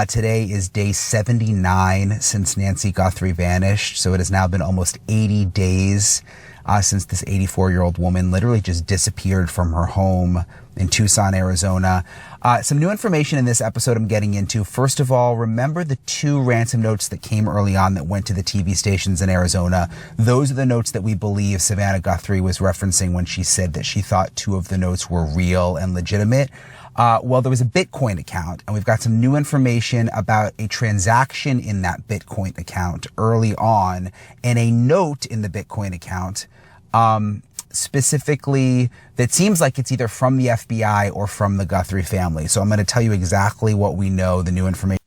Today is day 79 since Nancy Guthrie vanished, so it has now been almost 80 days since this 84-year-old woman literally just disappeared from her home in Tucson, Arizona. Some new information in this episode I'm getting into. First of all, remember the 2 ransom notes that came early on that went to the TV stations in Arizona? Those are the notes that we believe Savannah Guthrie was referencing when she said that she thought 2 of the notes were real and legitimate. Well, there was a Bitcoin account, and we've got some new information about a transaction in that Bitcoin account early on, and a note in the Bitcoin account, specifically that seems like it's either from the FBI or from the Guthrie family. So I'm going to tell you exactly what we know, the new information.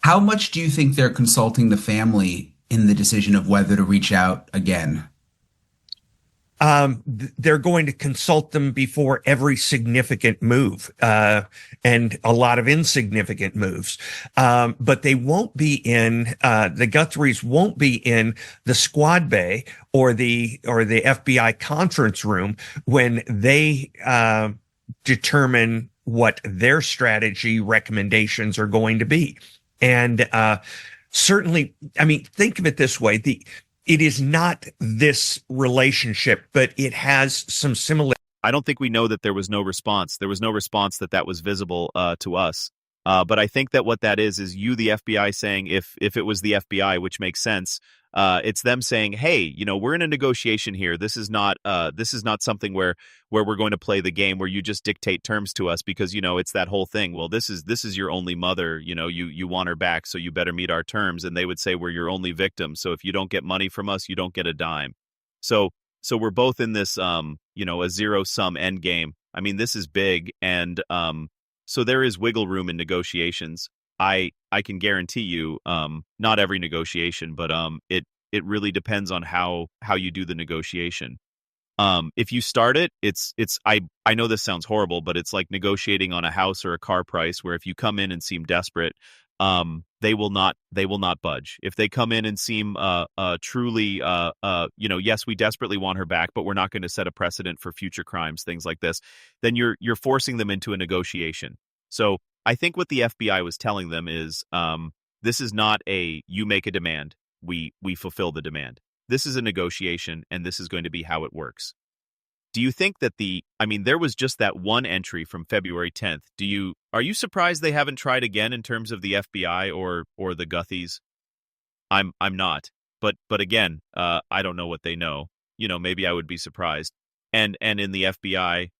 How much do you think they're consulting the family in the decision of whether to reach out again? They're going to consult them before every significant move, and a lot of insignificant moves. But they won't be in, the Guthries won't be in the squad bay or the FBI conference room when they, determine what their strategy recommendations are going to be. And, certainly, I mean, think of it this way. It is not this relationship, but it has some similar. I don't think we know that there was no response. There was no response that was visible to us. But I think that what that is you, the FBI, saying if it was the FBI, which makes sense, it's them saying, hey, you know, we're in a negotiation here. This is not something where we're going to play the game where you just dictate terms to us because, you know, it's that whole thing. Well, this is your only mother. You know, you want her back, so you better meet our terms. And they would say we're your only victim. So if you don't get money from us, you don't get a dime. So we're both in this, you know, a zero-sum end game. I mean, this is big, and so there is wiggle room in negotiations. I can guarantee you, not every negotiation, but it really depends on how you do the negotiation. If you start it, I know this sounds horrible, but it's like negotiating on a house or a car price, where if you come in and seem desperate, they will not budge. If they come in and seem truly, you know, yes, we desperately want her back, but we're not going to set a precedent for future crimes, things like this, then you're forcing them into a negotiation. So I think what the FBI was telling them is, this is not you make a demand, we fulfill the demand. This is a negotiation, and this is going to be how it works. Do you think that there was just that one entry from February 10th. Are you surprised they haven't tried again in terms of the FBI or the Guthries? I'm not. But again, I don't know what they know. You know, maybe I would be surprised. And in the FBI,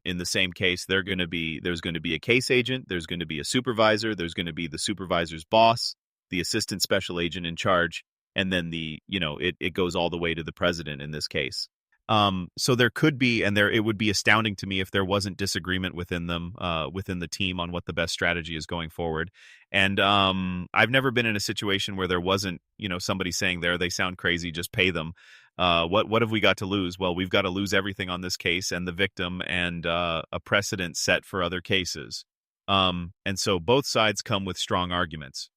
in the same case, there's going to be a case agent, there's going to be a supervisor, there's going to be the supervisor's boss, the assistant special agent in charge, and then it goes all the way to the president in this case. So there could be, it would be astounding to me if there wasn't disagreement within them, within the team, on what the best strategy is going forward. And I've never been in a situation where there wasn't, somebody saying they sound crazy, just pay them. What have we got to lose? Well, we've got to lose everything on this case and the victim and a precedent set for other cases. And so both sides come with strong arguments.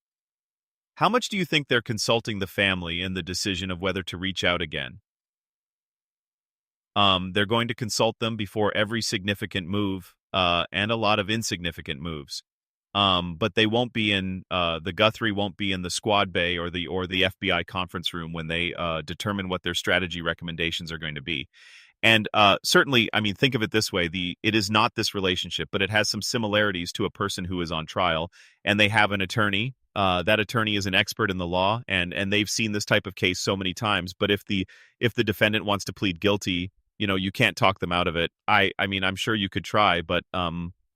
How much do you think they're consulting the family in the decision of whether to reach out again? They're going to consult them before every significant move, and a lot of insignificant moves. But they won't be in, the Guthrie won't be in the squad bay or the FBI conference room when they determine what their strategy recommendations are going to be. And certainly, think of it this way: it is not this relationship, but it has some similarities to a person who is on trial, and they have an attorney. That attorney is an expert in the law, and they've seen this type of case so many times. But if the defendant wants to plead guilty, you can't talk them out of it. I'm sure you could try, but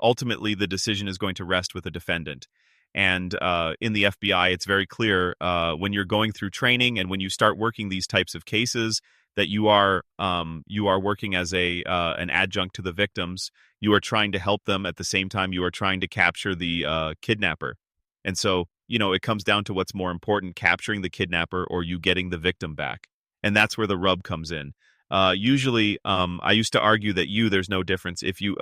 ultimately the decision is going to rest with the defendant. And in the FBI, it's very clear when you're going through training and when you start working these types of cases that you are working as an adjunct to the victims. You are trying to help them at the same time you are trying to capture the kidnapper. And so, it comes down to what's more important: capturing the kidnapper or you getting the victim back. And that's where the rub comes in. Usually, I used to argue that there's no difference. If you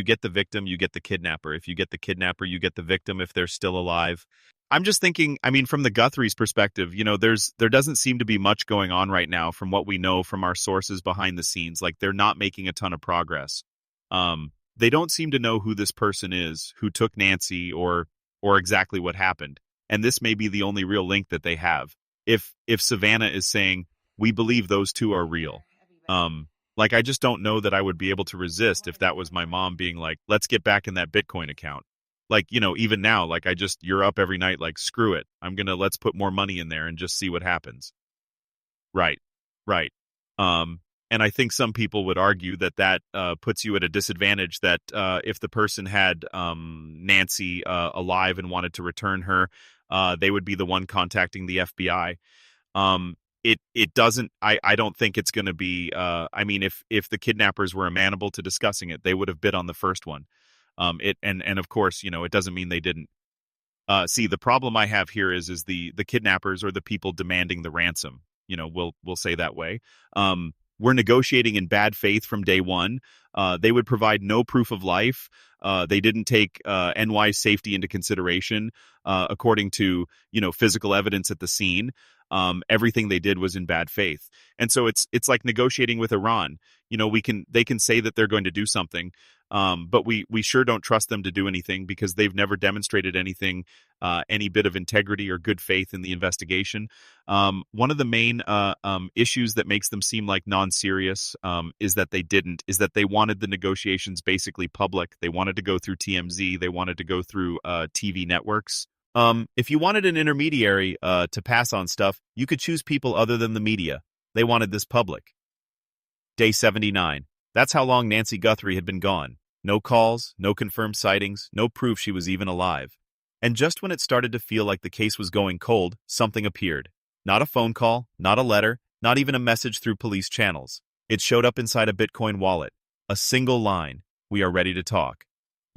get the victim, you get the kidnapper. If you get the kidnapper, you get the victim if they're still alive. I'm just thinking, from the Guthries' perspective, there doesn't seem to be much going on right now from what we know from our sources behind the scenes. Like, they're not making a ton of progress. They don't seem to know who this person is who took Nancy or or exactly what happened. And this may be the only real link that they have. If Savannah is saying, we believe those two are real, like, I just don't know that I would be able to resist if that was my mom being like, let's get back in that Bitcoin account. Like, even now, like, you're up every night, like, screw it. Let's put more money in there and just see what happens. Right. Right. And I think some people would argue that puts you at a disadvantage, that if the person had Nancy alive and wanted to return her, they would be the one contacting the FBI. It doesn't, I don't think it's going to be, I mean, if the kidnappers were amenable to discussing it, they would have bid on the first one. And of course, it doesn't mean they didn't. See, the problem I have here is the kidnappers, or the people demanding the ransom, we'll say that way. We're negotiating in bad faith from day one. They would provide no proof of life. They didn't take NY's safety into consideration, according to, physical evidence at the scene. Everything they did was in bad faith. And so it's like negotiating with Iran. They can say that they're going to do something, but we sure don't trust them to do anything, because they've never demonstrated anything, any bit of integrity or good faith in the investigation. One of the main issues that makes them seem like non-serious is that they wanted the negotiations basically public. They wanted to go through TMZ. They wanted to go through TV networks. If you wanted an intermediary to pass on stuff, you could choose people other than the media. They wanted this public. Day 79. That's how long Nancy Guthrie had been gone. No calls, no confirmed sightings, no proof she was even alive. And just when it started to feel like the case was going cold, something appeared. Not a phone call, not a letter, not even a message through police channels. It showed up inside a Bitcoin wallet. A single line: "We are ready to talk."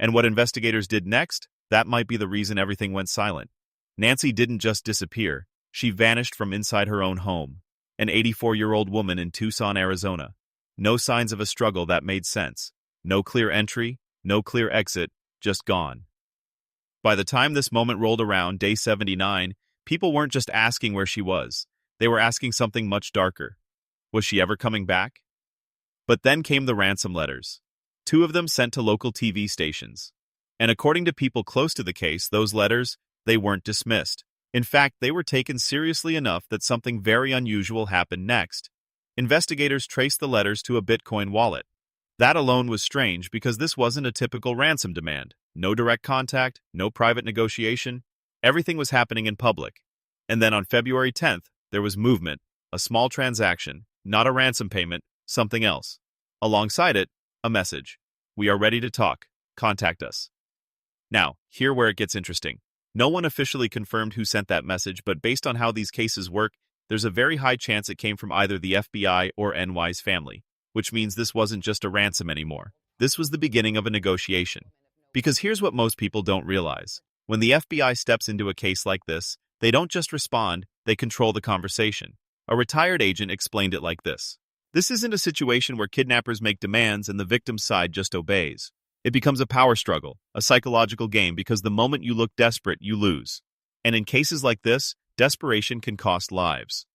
And what investigators did next? That might be the reason everything went silent. Nancy didn't just disappear. She vanished from inside her own home. An 84-year-old woman in Tucson, Arizona. No signs of a struggle that made sense. No clear entry, no clear exit, just gone. By the time this moment rolled around, day 79, people weren't just asking where she was. They were asking something much darker. Was she ever coming back? But then came the ransom letters. 2 of them sent to local TV stations. And according to people close to the case, those letters, they weren't dismissed. In fact, they were taken seriously enough that something very unusual happened next. Investigators traced the letters to a Bitcoin wallet. That alone was strange, because this wasn't a typical ransom demand. No direct contact, no private negotiation. Everything was happening in public. And then on February 10th, there was movement, a small transaction, not a ransom payment, something else. Alongside it, a message: "We are ready to talk. Contact us." Now, here where it gets interesting. No one officially confirmed who sent that message, but based on how these cases work, there's a very high chance it came from either the FBI or NY's family, which means this wasn't just a ransom anymore. This was the beginning of a negotiation. Because here's what most people don't realize. When the FBI steps into a case like this, they don't just respond, they control the conversation. A retired agent explained it like this: "This isn't a situation where kidnappers make demands and the victim's side just obeys. It becomes a power struggle, a psychological game, because the moment you look desperate, you lose. And in cases like this, desperation can cost lives."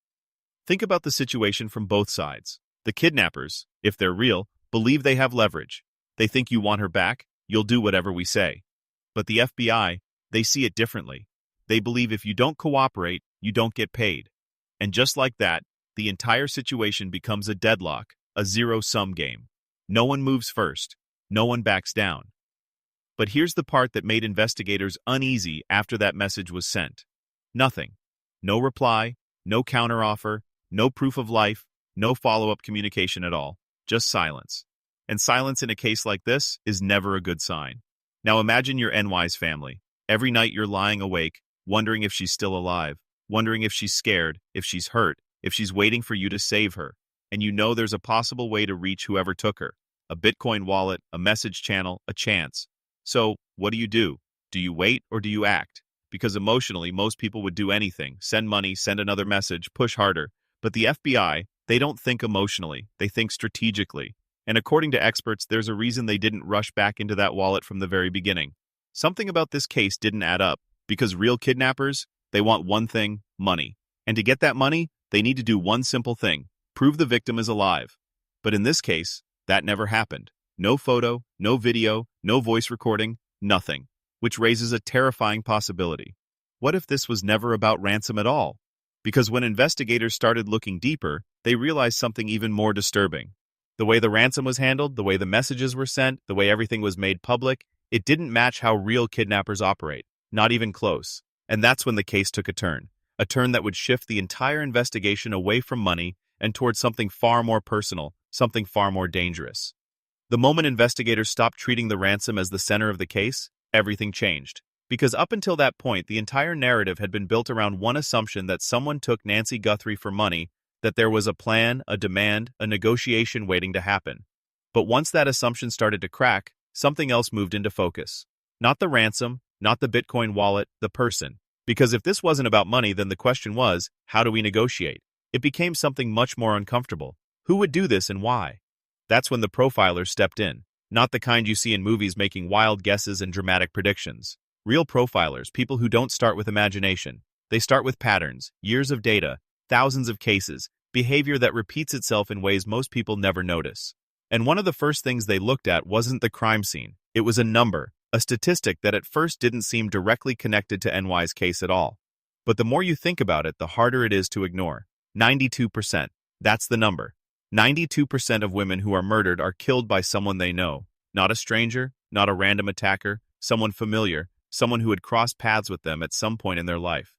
Think about the situation from both sides. The kidnappers, if they're real, believe they have leverage. They think you want her back, you'll do whatever we say. But the FBI, they see it differently. They believe if you don't cooperate, you don't get paid. And just like that, the entire situation becomes a deadlock, a zero-sum game. No one moves first. No one backs down. But here's the part that made investigators uneasy after that message was sent. Nothing. No reply, no counteroffer, no proof of life, no follow-up communication at all. Just silence. And silence in a case like this is never a good sign. Now imagine you're NY's family. Every night you're lying awake, wondering if she's still alive, wondering if she's scared, if she's hurt, if she's waiting for you to save her. And you know there's a possible way to reach whoever took her. A Bitcoin wallet, a message channel, a chance. So, what do? Do you wait or do you act? Because emotionally, most people would do anything. Send money, send another message, push harder. But the FBI, they don't think emotionally. They think strategically. And according to experts, there's a reason they didn't rush back into that wallet from the very beginning. Something about this case didn't add up. Because real kidnappers, they want one thing: money. And to get that money, they need to do one simple thing: prove the victim is alive. But in this case, that never happened. No photo, no video, no voice recording, nothing. which raises a terrifying possibility. What if this was never about ransom at all? Because when investigators started looking deeper, they realized something even more disturbing. The way the ransom was handled, the way the messages were sent, the way everything was made public, it didn't match how real kidnappers operate, not even close. And that's when the case took a turn that would shift the entire investigation away from money and towards something far more personal, something far more dangerous. The moment investigators stopped treating the ransom as the center of the case, everything changed. Because up until that point, the entire narrative had been built around one assumption that someone took Nancy Guthrie for money, that there was a plan, a demand, a negotiation waiting to happen. But once that assumption started to crack, something else moved into focus. Not the ransom, not the Bitcoin wallet, the person. Because if this wasn't about money, then the question was, how do we negotiate? It became something much more uncomfortable. Who would do this and why? That's when the profilers stepped in. Not the kind you see in movies making wild guesses and dramatic predictions. Real profilers, people who don't start with imagination. They start with patterns, years of data, thousands of cases, behavior that repeats itself in ways most people never notice. And one of the first things they looked at wasn't the crime scene. It was a number, a statistic that at first didn't seem directly connected to NY's case at all. But the more you think about it, the harder it is to ignore. 92%. That's the number. 92% of women who are murdered are killed by someone they know. Not a stranger, not a random attacker, someone familiar, someone who had crossed paths with them at some point in their life.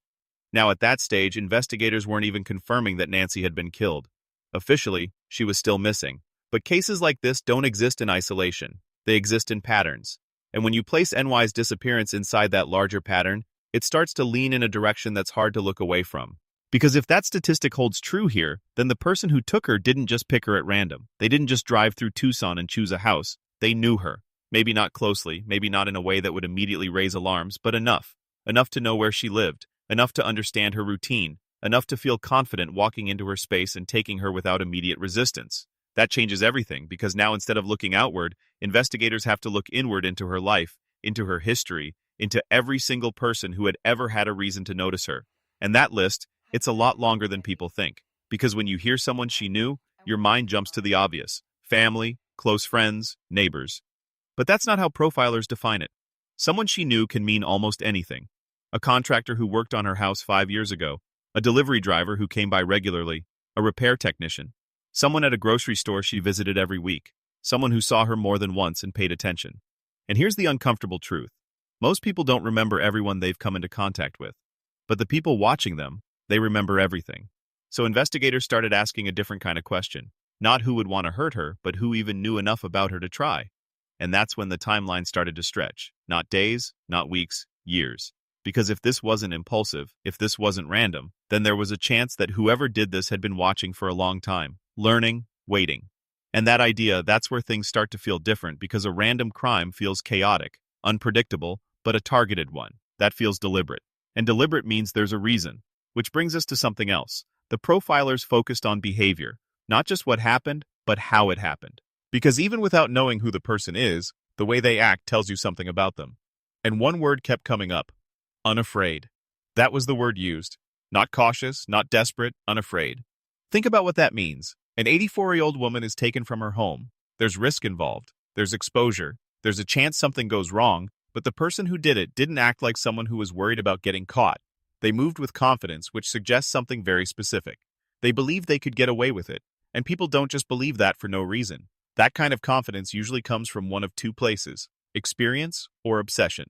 Now at that stage, investigators weren't even confirming that Nancy had been killed. Officially, she was still missing. But cases like this don't exist in isolation. They exist in patterns. And when you place NY's disappearance inside that larger pattern, it starts to lean in a direction that's hard to look away from. Because if that statistic holds true here, then the person who took her didn't just pick her at random. They didn't just drive through Tucson and choose a house. They knew her. Maybe not closely, maybe not in a way that would immediately raise alarms, but enough. Enough to know where she lived, enough to understand her routine, enough to feel confident walking into her space and taking her without immediate resistance. That changes everything, because now instead of looking outward, investigators have to look inward into her life, into her history, into every single person who had ever had a reason to notice her. And that list, it's a lot longer than people think, because when you hear someone she knew, your mind jumps to the obvious: family, close friends, neighbors. But that's not how profilers define it. Someone she knew can mean almost anything. A contractor who worked on her house 5 years ago, a delivery driver who came by regularly, a repair technician, someone at a grocery store she visited every week, someone who saw her more than once and paid attention. And here's the uncomfortable truth. Most people don't remember everyone they've come into contact with. But the people watching them, they remember everything. So investigators started asking a different kind of question. Not who would want to hurt her, but who even knew enough about her to try. And that's when the timeline started to stretch. Not days, not weeks, years. Because if this wasn't impulsive, if this wasn't random, then there was a chance that whoever did this had been watching for a long time, learning, waiting. And that idea, that's where things start to feel different, because a random crime feels chaotic, unpredictable, but a targeted one. That feels deliberate. And deliberate means there's a reason. Which brings us to something else. The profilers focused on behavior, not just what happened, but how it happened. Because even without knowing who the person is, the way they act tells you something about them. And one word kept coming up: unafraid. That was the word used. Not cautious, not desperate, unafraid. Think about what that means. An 84-year-old woman is taken from her home. There's risk involved. There's exposure. There's a chance something goes wrong, but the person who did it didn't act like someone who was worried about getting caught. They moved with confidence, which suggests something very specific. They believed they could get away with it, and people don't just believe that for no reason. That kind of confidence usually comes from one of two places: experience or obsession.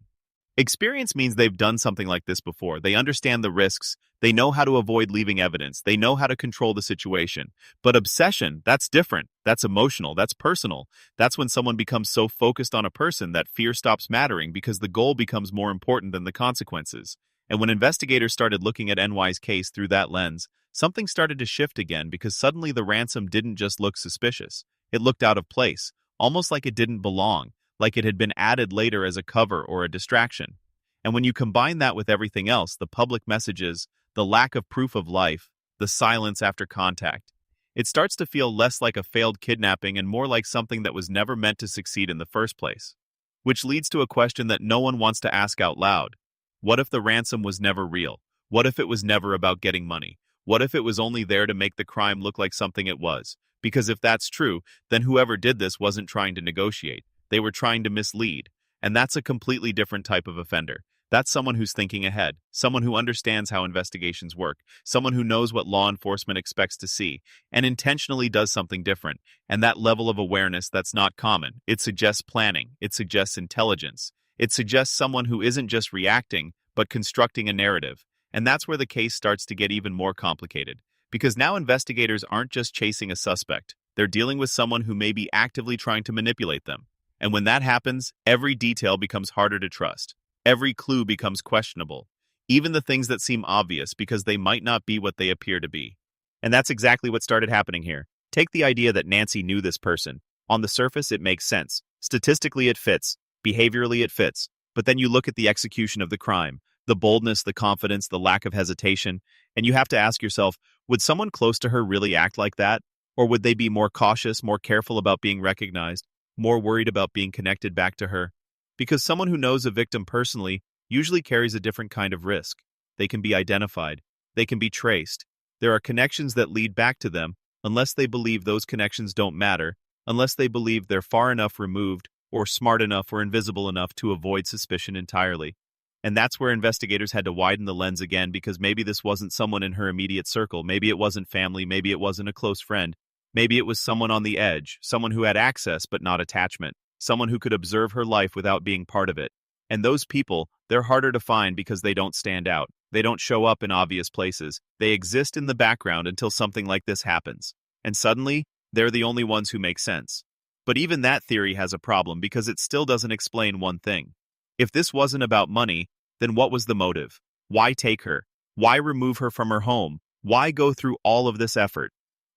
Experience means they've done something like this before. They understand the risks. They know how to avoid leaving evidence. They know how to control the situation. But obsession, that's different. That's emotional. That's personal. That's when someone becomes so focused on a person that fear stops mattering because the goal becomes more important than the consequences. And when investigators started looking at NY's case through that lens, something started to shift again, because suddenly the ransom didn't just look suspicious. It looked out of place, almost like it didn't belong, like it had been added later as a cover or a distraction. And when you combine that with everything else, the public messages, the lack of proof of life, the silence after contact, it starts to feel less like a failed kidnapping and more like something that was never meant to succeed in the first place. Which leads to a question that no one wants to ask out loud. What if the ransom was never real? What if it was never about getting money? What if it was only there to make the crime look like something it was? Because if that's true, then whoever did this wasn't trying to negotiate. They were trying to mislead. And that's a completely different type of offender. That's someone who's thinking ahead, someone who understands how investigations work, someone who knows what law enforcement expects to see, and intentionally does something different. And that level of awareness, that's not common. It suggests planning. It suggests intelligence. It suggests someone who isn't just reacting, but constructing a narrative. And that's where the case starts to get even more complicated. Because now investigators aren't just chasing a suspect. They're dealing with someone who may be actively trying to manipulate them. And when that happens, every detail becomes harder to trust. Every clue becomes questionable, even the things that seem obvious because they might not be what they appear to be. And that's exactly what started happening here. Take the idea that Nancy knew this person. On the surface, it makes sense. Statistically, it fits. Behaviorally, it fits. But then you look at the execution of the crime, the boldness, the confidence, the lack of hesitation, and you have to ask yourself, would someone close to her really act like that? Or would they be more cautious, more careful about being recognized, more worried about being connected back to her? Because someone who knows a victim personally usually carries a different kind of risk. They can be identified. They can be traced. There are connections that lead back to them unless they believe those connections don't matter, unless they believe they're far enough removed or smart enough or invisible enough to avoid suspicion entirely. And that's where investigators had to widen the lens again, because maybe this wasn't someone in her immediate circle. Maybe it wasn't family. Maybe it wasn't a close friend. Maybe it was someone on the edge, someone who had access but not attachment. Someone who could observe her life without being part of it. And those people, they're harder to find because they don't stand out. They don't show up in obvious places. They exist in the background until something like this happens. And suddenly, they're the only ones who make sense. But even that theory has a problem because it still doesn't explain one thing. If this wasn't about money, then what was the motive? Why take her? Why remove her from her home? Why go through all of this effort?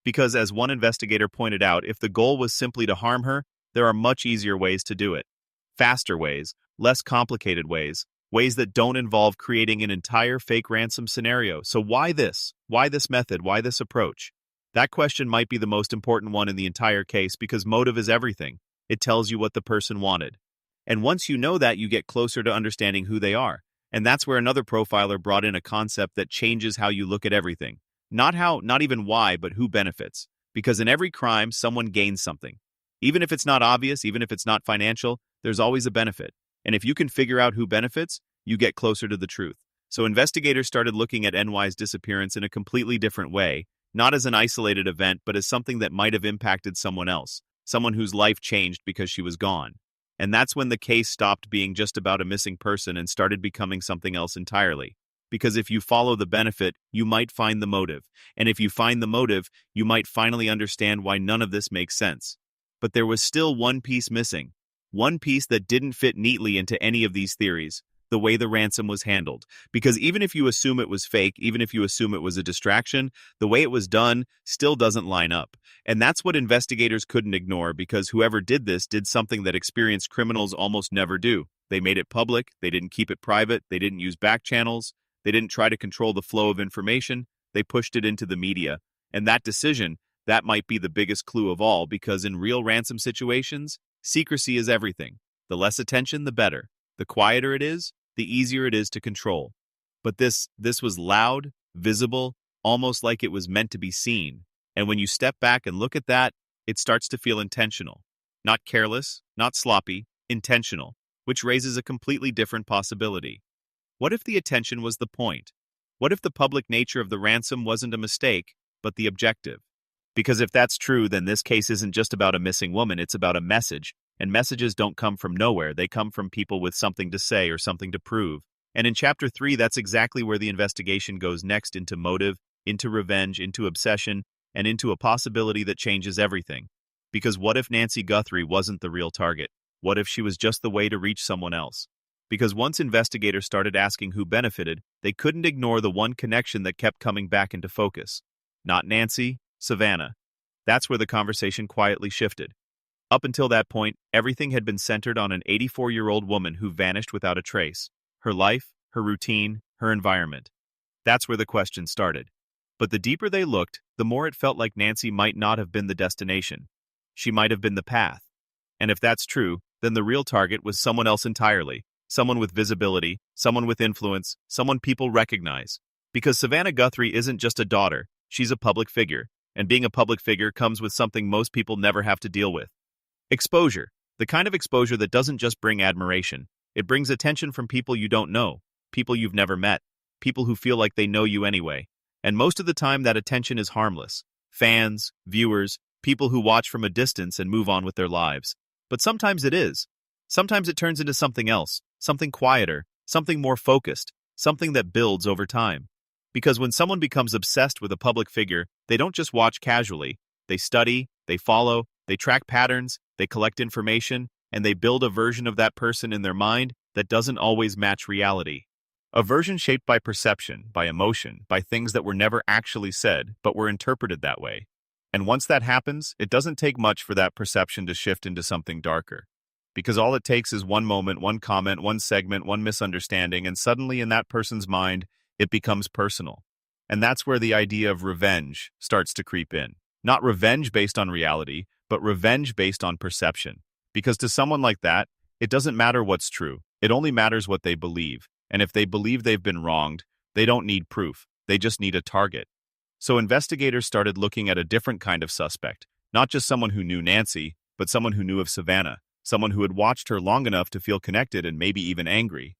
Because as one investigator pointed out, if the goal was simply to harm her, there are much easier ways to do it. Faster ways, less complicated ways, ways that don't involve creating an entire fake ransom scenario. So why this? Why this method? Why this approach? That question might be the most important one in the entire case because motive is everything. It tells you what the person wanted. And once you know that, you get closer to understanding who they are. And that's where another profiler brought in a concept that changes how you look at everything. Not how, not even why, but who benefits. Because in every crime, someone gains something. Even if it's not obvious, even if it's not financial, there's always a benefit. And if you can figure out who benefits, you get closer to the truth. So investigators started looking at NY's disappearance in a completely different way, not as an isolated event, but as something that might have impacted someone else, someone whose life changed because she was gone. And that's when the case stopped being just about a missing person and started becoming something else entirely. Because if you follow the benefit, you might find the motive. And if you find the motive, you might finally understand why none of this makes sense. But there was still one piece missing. One piece that didn't fit neatly into any of these theories. The way the ransom was handled. Because even if you assume it was fake, even if you assume it was a distraction, the way it was done still doesn't line up. And that's what investigators couldn't ignore, because whoever did this did something that experienced criminals almost never do. They made it public, they didn't keep it private, they didn't use back channels, they didn't try to control the flow of information, they pushed it into the media. And that decision, that might be the biggest clue of all, because in real ransom situations, secrecy is everything. The less attention, the better. The quieter it is, the easier it is to control. But this was loud, visible, almost like it was meant to be seen. And when you step back and look at that, it starts to feel intentional. Not careless, not sloppy, intentional, which raises a completely different possibility. What if the attention was the point? What if the public nature of the ransom wasn't a mistake, but the objective? Because if that's true, then this case isn't just about a missing woman, it's about a message. And messages don't come from nowhere, they come from people with something to say or something to prove. And in Chapter 3, that's exactly where the investigation goes next, into motive, into revenge, into obsession, and into a possibility that changes everything. Because what if Nancy Guthrie wasn't the real target? What if she was just the way to reach someone else? Because once investigators started asking who benefited, they couldn't ignore the one connection that kept coming back into focus. Not Nancy, Savannah. That's where the conversation quietly shifted. Up until that point, everything had been centered on an 84-year-old woman who vanished without a trace. Her life, her routine, her environment. That's where the question started. But the deeper they looked, the more it felt like Nancy might not have been the destination. She might have been the path. And if that's true, then the real target was someone else entirely. Someone with visibility, someone with influence, someone people recognize. Because Savannah Guthrie isn't just a daughter, she's a public figure. And being a public figure comes with something most people never have to deal with. Exposure. The kind of exposure that doesn't just bring admiration, it brings attention from people you don't know, people you've never met, people who feel like they know you anyway. And most of the time that attention is harmless. Fans, viewers, people who watch from a distance and move on with their lives. But sometimes it is. Sometimes it turns into something else, something quieter, something more focused, something that builds over time. Because when someone becomes obsessed with a public figure, they don't just watch casually. They study, they follow, they track patterns, they collect information, and they build a version of that person in their mind that doesn't always match reality. A version shaped by perception, by emotion, by things that were never actually said, but were interpreted that way. And once that happens, it doesn't take much for that perception to shift into something darker. Because all it takes is one moment, one comment, one segment, one misunderstanding, and suddenly in that person's mind, it becomes personal. And that's where the idea of revenge starts to creep in. Not revenge based on reality, but revenge based on perception. Because to someone like that, it doesn't matter what's true. It only matters what they believe. And if they believe they've been wronged, they don't need proof. They just need a target. So investigators started looking at a different kind of suspect. Not just someone who knew Nancy, but someone who knew of Savannah. Someone who had watched her long enough to feel connected and maybe even angry.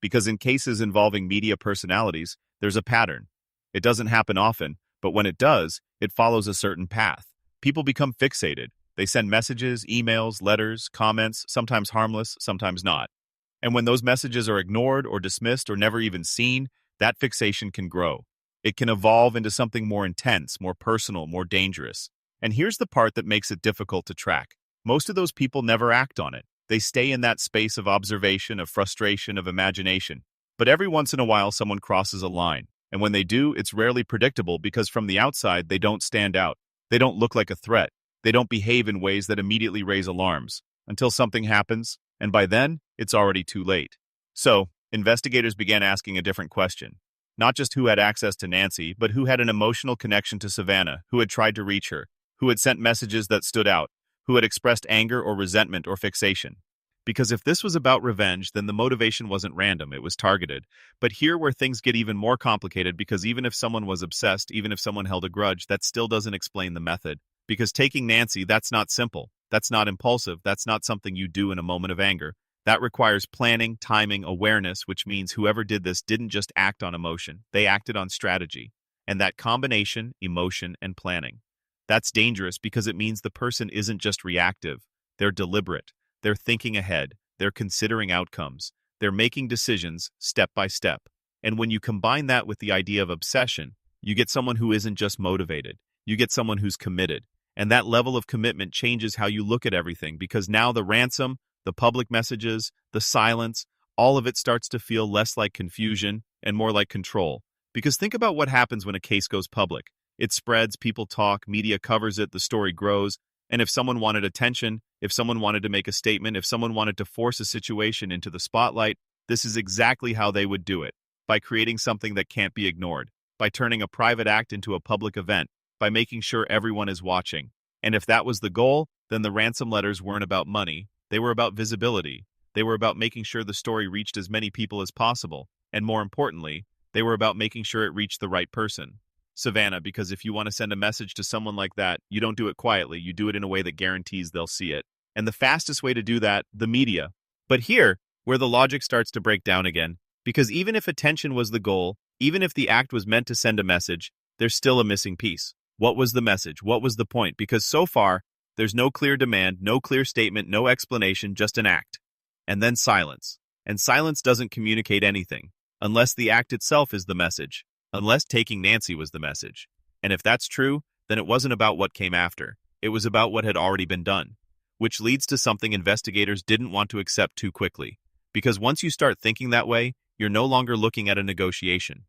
Because in cases involving media personalities, there's a pattern. It doesn't happen often, but when it does, it follows a certain path. People become fixated. They send messages, emails, letters, comments, sometimes harmless, sometimes not. And when those messages are ignored or dismissed or never even seen, that fixation can grow. It can evolve into something more intense, more personal, more dangerous. And here's the part that makes it difficult to track. Most of those people never act on it. They stay in that space of observation, of frustration, of imagination. But every once in a while, someone crosses a line. And when they do, it's rarely predictable because from the outside, they don't stand out. They don't look like a threat. They don't behave in ways that immediately raise alarms. Until something happens, and by then, it's already too late. So, investigators began asking a different question. Not just who had access to Nancy, but who had an emotional connection to Savannah, who had tried to reach her, who had sent messages that stood out, who had expressed anger or resentment or fixation. Because if this was about revenge, then the motivation wasn't random, it was targeted. But here where things get even more complicated, because even if someone was obsessed, even if someone held a grudge, that still doesn't explain the method. Because taking Nancy, that's not simple. That's not impulsive. That's not something you do in a moment of anger. That requires planning, timing, awareness, which means whoever did this didn't just act on emotion. They acted on strategy. And that combination, emotion and planning. That's dangerous because it means the person isn't just reactive. They're deliberate. They're thinking ahead. They're considering outcomes. They're making decisions step by step. And when you combine that with the idea of obsession, you get someone who isn't just motivated. You get someone who's committed. And that level of commitment changes how you look at everything because now the ransom, the public messages, the silence, all of it starts to feel less like confusion and more like control. Because think about what happens when a case goes public. It spreads, people talk, media covers it, the story grows. And if someone wanted attention, if someone wanted to make a statement, if someone wanted to force a situation into the spotlight, this is exactly how they would do it. By creating something that can't be ignored. By turning a private act into a public event. By making sure everyone is watching. And if that was the goal, then the ransom letters weren't about money. They were about visibility. They were about making sure the story reached as many people as possible. And more importantly, they were about making sure it reached the right person. Savannah, because if you want to send a message to someone like that, you don't do it quietly. You do it in a way that guarantees they'll see it. And the fastest way to do that, the media. But here, where the logic starts to break down again, because even if attention was the goal, even if the act was meant to send a message, there's still a missing piece. What was the message? What was the point? Because so far, there's no clear demand, no clear statement, no explanation, just an act. And then silence. And silence doesn't communicate anything, unless the act itself is the message, unless taking Nancy was the message. And if that's true, then it wasn't about what came after. It was about what had already been done. Which leads to something investigators didn't want to accept too quickly. Because once you start thinking that way, you're no longer looking at a negotiation.